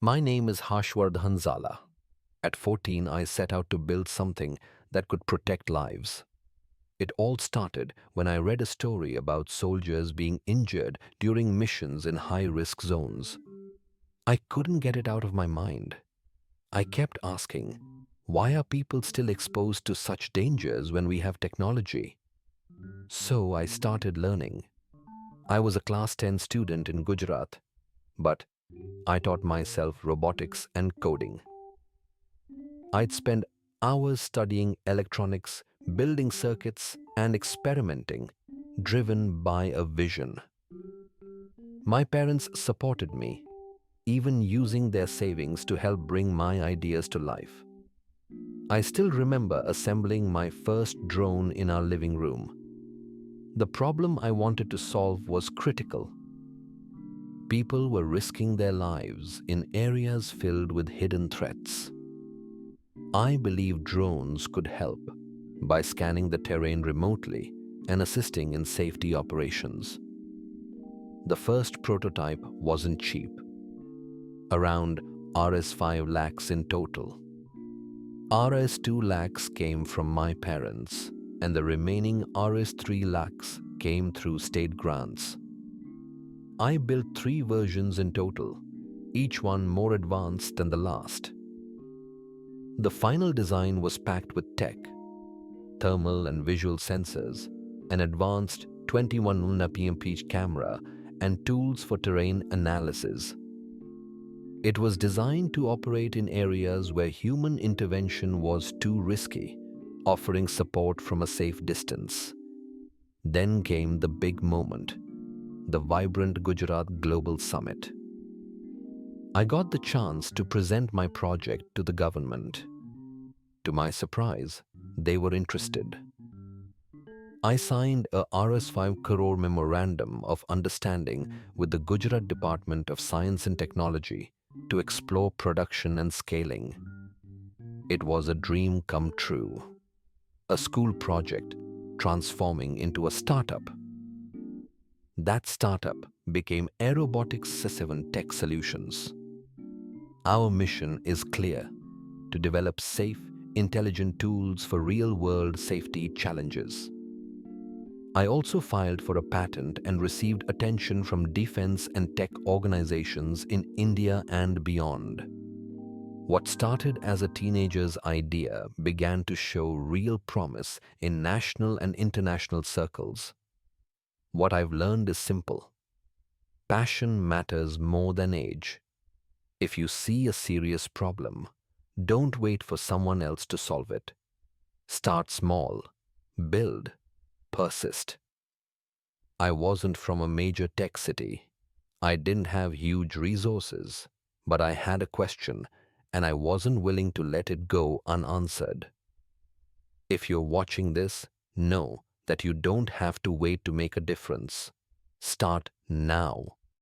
My name is Harshwardhan. At 14, I set out to build something that could protect lives. It all started when I read a story about soldiers being injured during missions in high-risk zones. I couldn't get it out of my mind. I kept asking, why are people still exposed to such dangers when we have technology? So I started learning. I was a class 10 student in Gujarat, but I taught myself robotics and coding. I'd spend hours studying electronics, building circuits, and experimenting, driven by a vision. My parents supported me, even using their savings to help bring my ideas to life. I still remember assembling my first drone in our living room. The problem I wanted to solve was critical. People were risking their lives in areas filled with hidden threats. I believed drones could help by scanning the terrain remotely and assisting in safety operations. The first prototype wasn't cheap, around Rs 5 lakhs in total. Rs 2 lakhs came from my parents, and the remaining Rs 3 lakhs came through state grants. I built 3 versions in total, each one more advanced than the last. The final design was packed with tech, thermal and visual sensors, an advanced 21 MP camera, and tools for terrain analysis. It was designed to operate in areas where human intervention was too risky, offering support from a safe distance. Then came the big moment, the Vibrant Gujarat Global Summit. I got the chance to present my project to the government. To my surprise, they were interested. I signed a Rs 5 Crore Memorandum of Understanding with the Gujarat Department of Science and Technology to explore production and scaling. It was a dream come true. A school project transforming into a startup. That startup became Aerobotics C7 Tech Solutions. Our mission is clear: to develop safe, intelligent tools for real-world safety challenges. I also filed for a patent and received attention from defense and tech organizations in India and beyond. What started as a teenager's idea began to show real promise in national and international circles. What I've learned is simple. Passion matters more than age. If you see a serious problem, don't wait for someone else to solve it. Start small, build, persist. I wasn't from a major tech city. I didn't have huge resources, but I had a question, and I wasn't willing to let it go unanswered. If you're watching this, know that you don't have to wait to make a difference. Start now.